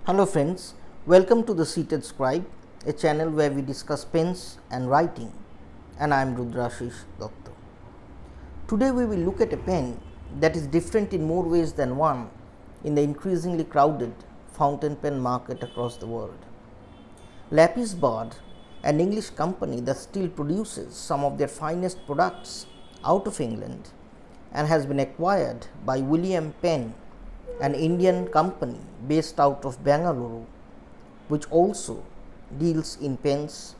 Hello friends, welcome to the Seated Scribe, a channel where we discuss pens and writing, and I am Rudrashish Dutta. Today we will look at a pen that is different in more ways than one in the increasingly crowded fountain pen market across the world. Lapis, an English company that still produces some of their finest products out of England and has been acquired by William Penn, an Indian company based out of Bengaluru, which also deals in pens,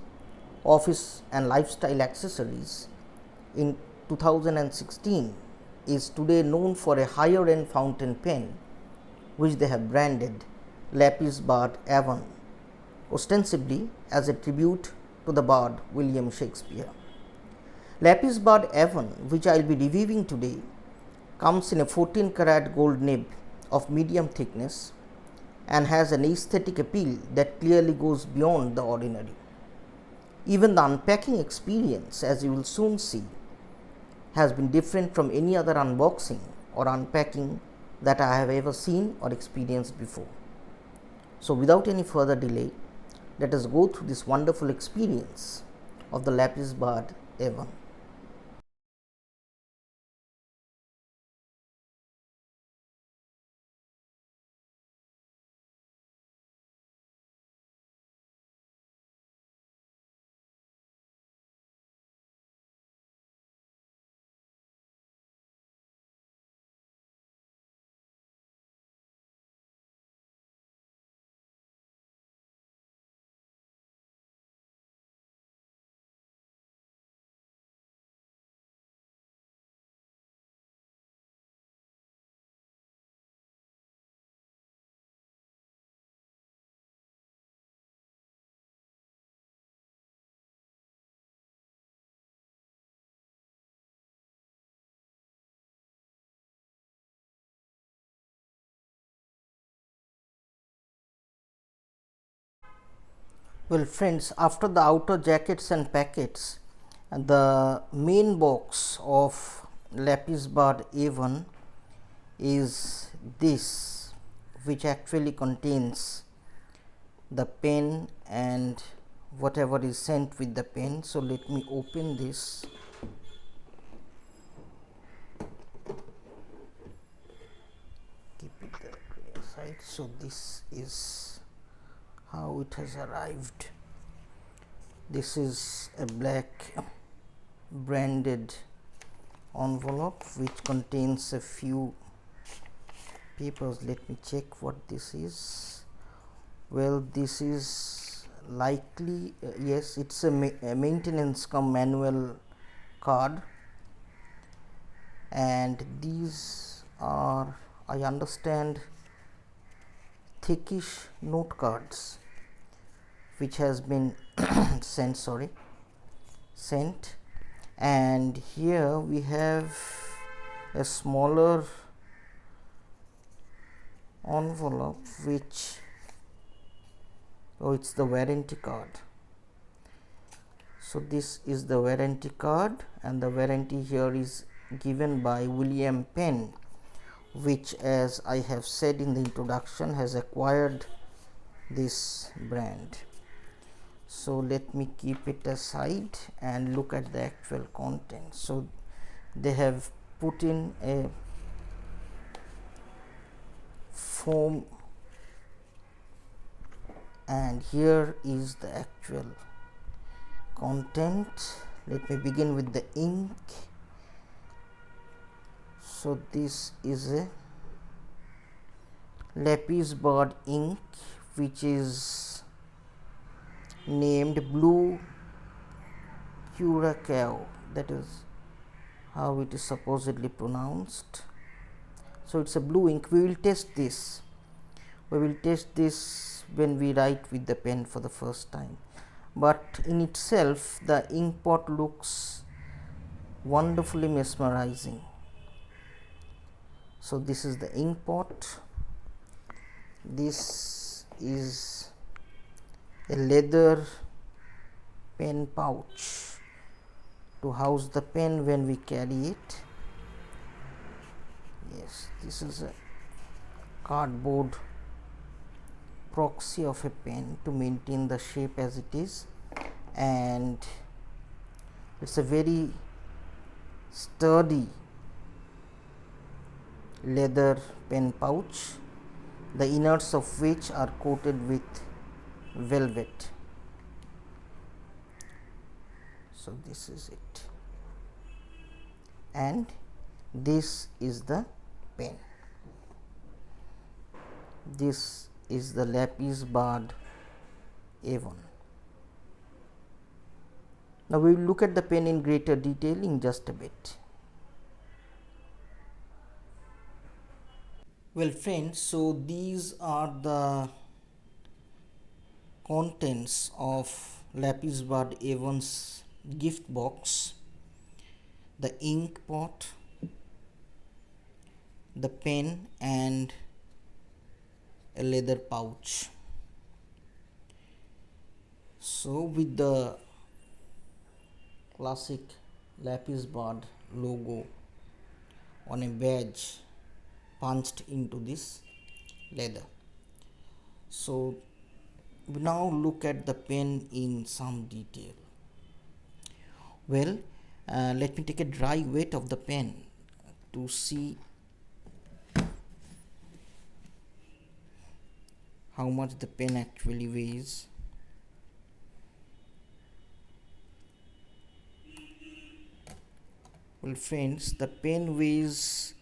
office and lifestyle accessories, in 2016 is today known for a higher end fountain pen which they have branded Lapis Avon, ostensibly as a tribute to the bard William Shakespeare. Lapis Avon, which I will be reviewing today, comes in a 14 karat gold nib of medium thickness and has an aesthetic appeal that clearly goes beyond the ordinary. Even the unpacking experience, as you will soon see, has been different from any other unboxing or unpacking that I have ever seen or experienced before. So without any further delay, let us go through this wonderful experience of the Lapis Avon. Well friends, after the outer jackets and packets, the main box of Lapis Avon is this, which actually contains the pen and whatever is sent with the pen. So let me open this. Keep it that aside. So this is how it has arrived. This is a black branded envelope which contains a few papers. Let me check what this is. Well, this is likely yes, it's a maintenance cum manual card, and these are, I understand, thickish note cards which has been sent, and here we have a smaller envelope which, it's the warranty card. So this is the warranty card, and the warranty here is given by William Penn, which, as I have said in the introduction, has acquired this brand. So let me keep it aside and look at the actual content. So they have put in a foam, and here is the actual content. Let me begin with the ink. So this is a Lapis ink which is named Blue Curacao. That is how it is supposedly pronounced. So it's a blue ink. We will test this. When we write with the pen for the first time. But in itself, the ink pot looks wonderfully mesmerizing. So this is the ink pot. This is a leather pen pouch to house the pen when we carry it. Yes. This is a cardboard proxy of a pen to maintain the shape as it is, and it's a very sturdy leather pen pouch, the innards of which are coated with velvet. So this is it, and this is the pen. This is the Lapis barred Avon. Now we will look at the pen in greater detail in just a bit. Well friends, so these are the contents of Lapis barred Avon's gift box: the ink pot, the pen, and a leather pouch. So with the classic Lapis barred logo on a badge punched into this leather. So we now look at the pen in some detail. Well, let me take a dry weight of the pen to see how much the pen actually weighs. Well friends, the pen weighs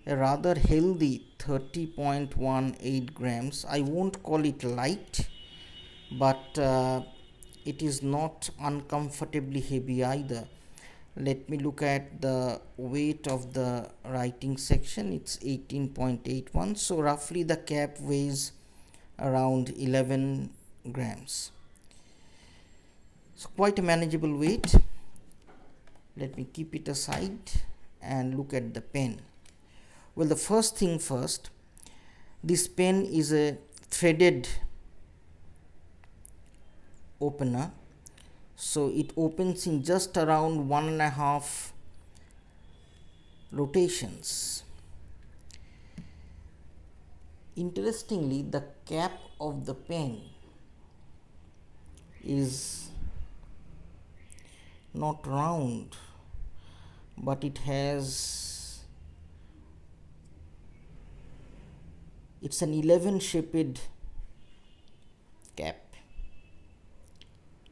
a rather healthy 30.18 grams. I won't call it light, but it is not uncomfortably heavy either. Let me look at the weight of the writing section. It's 18.81, so roughly the cap weighs around 11 grams. So quite a manageable weight. Let me keep it aside and look at the pen. Well, the first thing first, this pen is a threaded opener, so it opens in just around 1.5 rotations. Interestingly, the cap of the pen is not round, but it's an 11 shaped cap.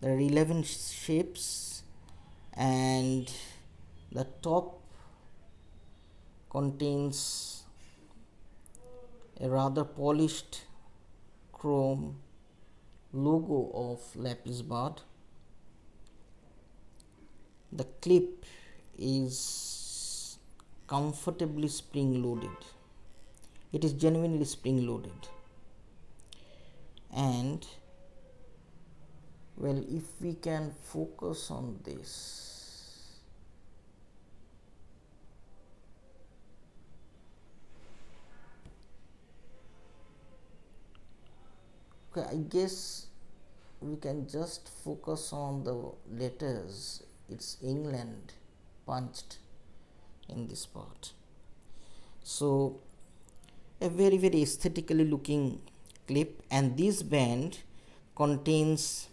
There are 11 shapes, and the top contains a rather polished chrome logo of Lapis barred. The clip is comfortably spring loaded. It is genuinely spring loaded, and well, if we can focus on this, okay, I guess we can just focus on the letters. It's England punched in this part. So a very aesthetically looking clip, and this band contains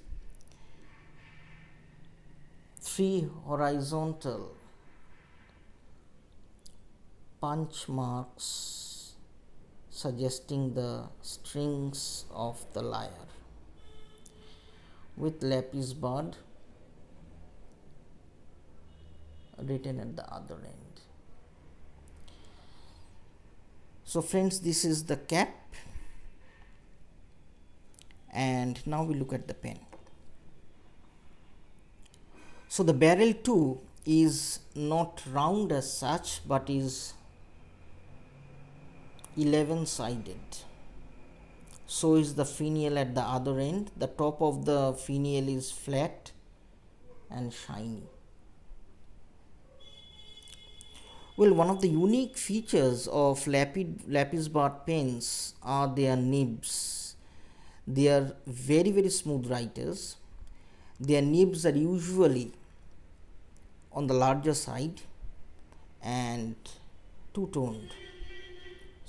3 horizontal punch marks suggesting the strings of the lyre, with Lapis barred written at the other end. So friends, this is the cap, and now we look at the pen. So the barrel too is not round as such, but is 11 sided. So is the finial at the other end. The top of the finial is flat and shiny. Well, one of the unique features of Lapis barred pens are their nibs. They are very smooth writers. Their nibs are usually on the larger side and two-toned.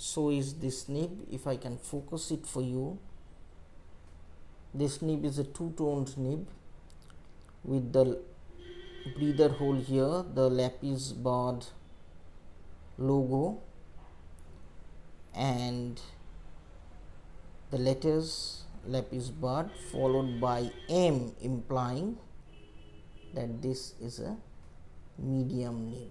So is this nib. If I can focus it for you, this nib is a two-toned nib with the breather hole here, the Lapis barred logo, and the letters Lapis barred followed by M, implying that this is a medium nib.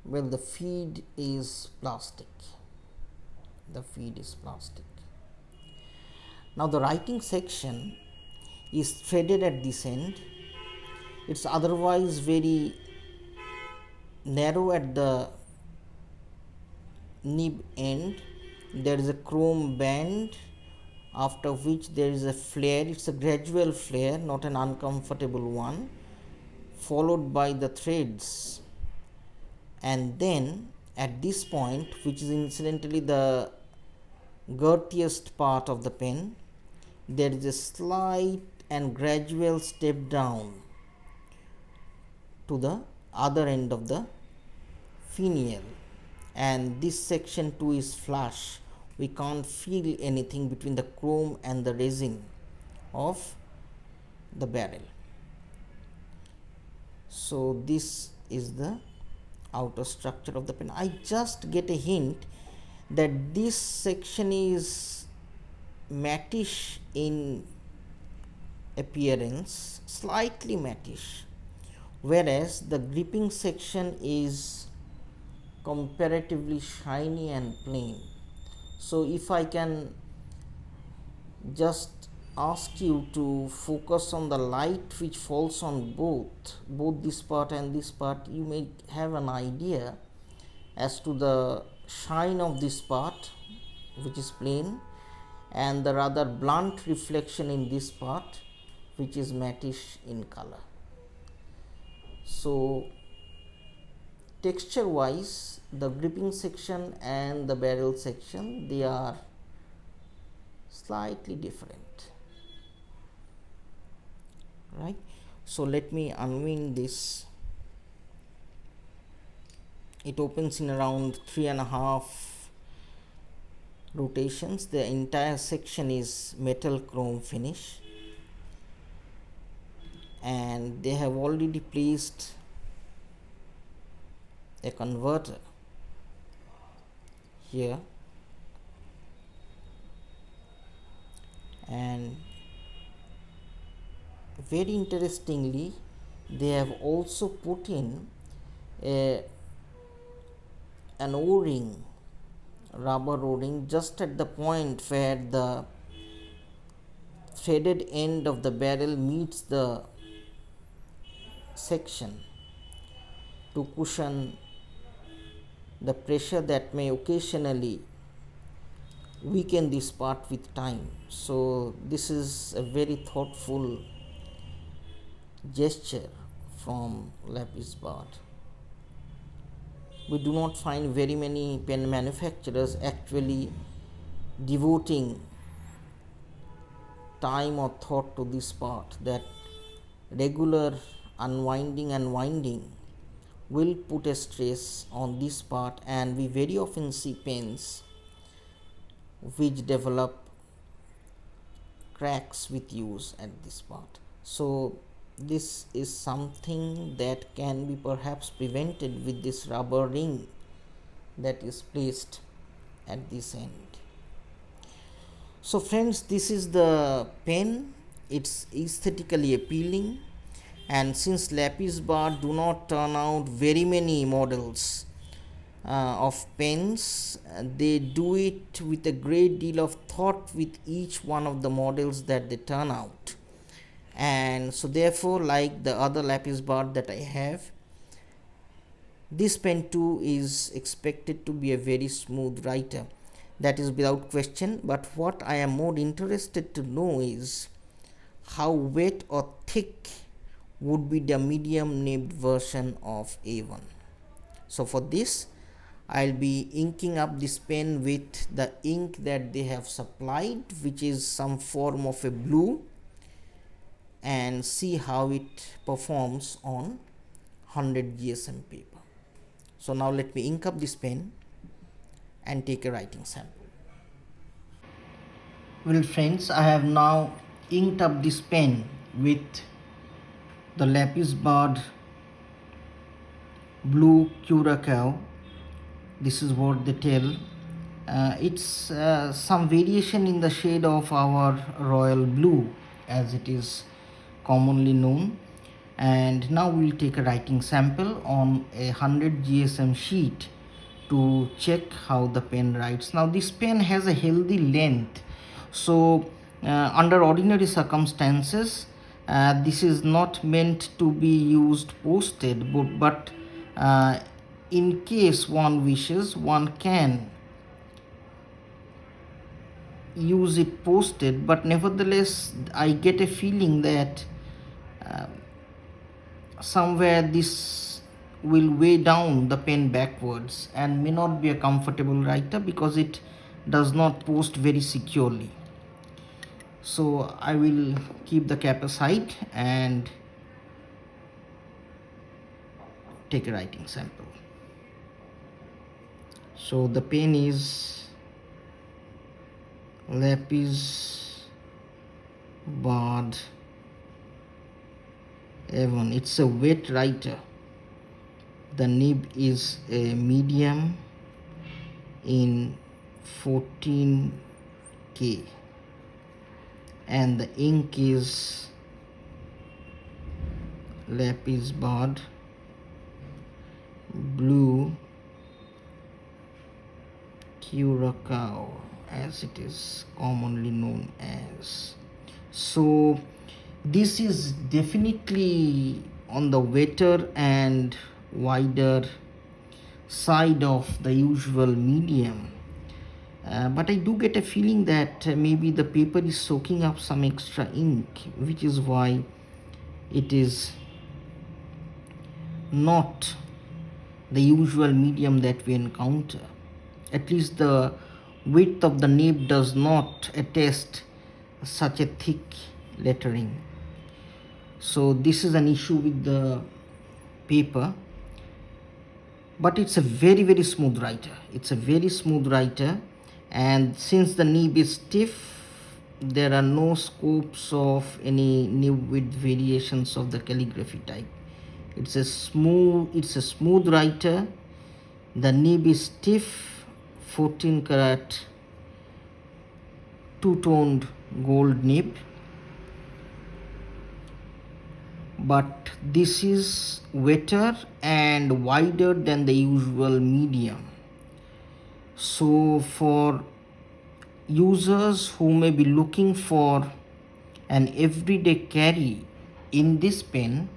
Well, the feed is plastic. The feed is plastic. Now the writing section is threaded at this end. It's otherwise very narrow at the nib end. There is a chrome band, after which there is a flare. It's a gradual flare, not an uncomfortable one, followed by the threads. And then at this point, which is incidentally the girthiest part of the pen, there is a slight and gradual step down to the other end of the finial, and this section too is flush. We can't feel anything between the chrome and the resin of the barrel. So this is the outer structure of the pen. I just get a hint that this section is mattish in appearance, slightly mattish, whereas the gripping section is comparatively shiny and plain. So if I can just ask you to focus on the light which falls on both this part and this part, you may have an idea as to the shine of this part, which is plain, and the rather blunt reflection in this part, which is mattish in color. So texture wise, the gripping section and the barrel section, they are slightly different, right? So let me unwing this. It opens in around 3.5 rotations. The entire section is metal chrome finish, and they have already placed a converter here, and very interestingly they have also put in an o-ring, rubber o-ring, just at the point where the threaded end of the barrel meets the section, to cushion the pressure that may occasionally weaken this part with time. So this is a very thoughtful gesture from Lapis barred. We do not find very many pen manufacturers actually devoting time or thought to this part, that regular unwinding and winding will put a stress on this part, and we very often see pens which develop cracks with use at this part. So this is something that can be perhaps prevented with this rubber ring that is placed at this end. So friends, this is the pen. It's aesthetically appealing, and since Lapis barred do not turn out very many models of pens, they do it with a great deal of thought with each one of the models that they turn out. And so therefore, like the other Lapis barred that I have, this pen too is expected to be a very smooth writer. That is without question. But what I am more interested to know is how wet or thick would be the medium nibbed version of Avon. So for this, I'll be inking up this pen with the ink that they have supplied, which is some form of a blue, and see how it performs on 100 GSM paper. So now let me ink up this pen and take a writing sample. Well friends, I have now inked up this pen with the Lapis barred blue curacao. This is what they tell. It's some variation in the shade of our royal blue as it is commonly known. And now we'll take a writing sample on a 100 GSM sheet to check how the pen writes. Now this pen has a healthy length, so under ordinary circumstances this is not meant to be used posted, but in case one wishes, one can use it posted. But nevertheless, I get a feeling that somewhere this will weigh down the pen backwards and may not be a comfortable writer because it does not post very securely. So I will keep the cap aside and take a writing sample. So the pen is Lapis barred Avon. It's a wet writer. The nib is a medium in 14K and the ink is Lapis barred blue curacao as it is commonly known as. So this is definitely on the wetter and wider side of the usual medium, but I do get a feeling that maybe the paper is soaking up some extra ink, which is why it is not the usual medium that we encounter. At least the width of the nib does not attest such a thick lettering. So this is an issue with the paper, but it's a very smooth writer. It's a very smooth writer, and since the nib is stiff, there are no scopes of any nib width variations of the calligraphy type. It's a smooth writer. The nib is stiff, 14 karat two-toned gold nib, but this is wetter and wider than the usual medium. So for users who may be looking for an everyday carry in this pen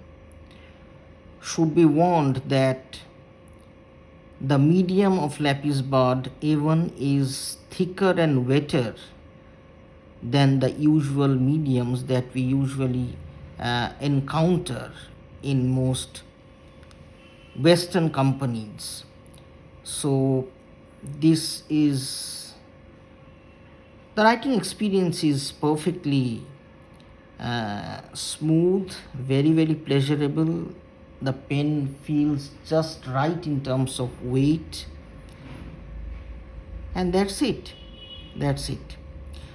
should be warned that the medium of Lapis barred Avon is thicker and wetter than the usual mediums that we usually encounter in most Western companies. So this is, the writing experience is perfectly smooth, very pleasurable. The pen feels just right in terms of weight, and that's it.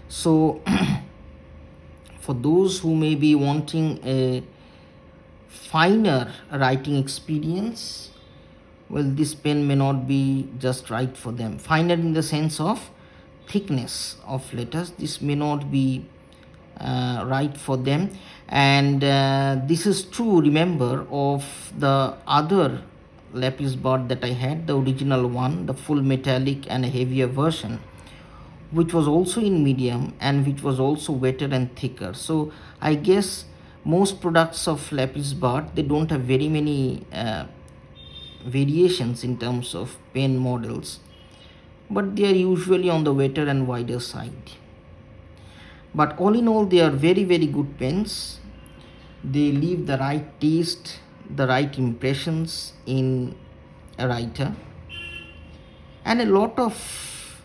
So for those who may be wanting a finer writing experience, well, this pen may not be just right for them. Finer in the sense of thickness of letters, this may not be right for them. And this is true, remember, of the other Lapis barred that I had, the original one, the full metallic and a heavier version, which was also in medium and which was also wetter and thicker. So I guess most products of Lapis barred, they don't have very many variations in terms of pen models, but they are usually on the wetter and wider side. But all in all, they are very good pens. They leave the right taste, the right impressions in a writer, and a lot of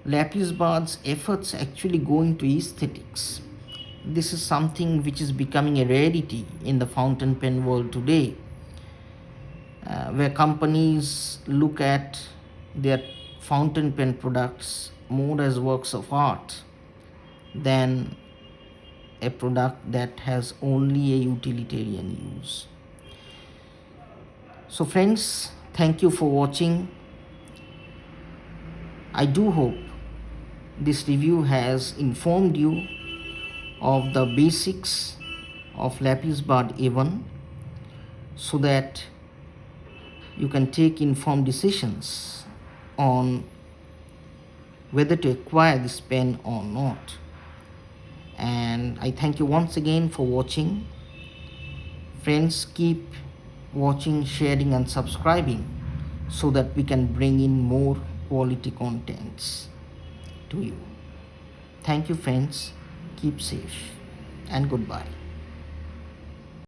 Lapis bard's efforts actually go into aesthetics. This is something which is becoming a rarity in the fountain pen world today. where companies look at their fountain pen products more as works of art than a product that has only a utilitarian use. So friends, thank you for watching. I do hope this review has informed you of the basics of Lapis Bud Avon so that you can take informed decisions on whether to acquire this pen or not. And I thank you once again for watching. Friends, keep watching, sharing and subscribing so that we can bring in more quality contents to you. Thank you friends, keep safe and goodbye.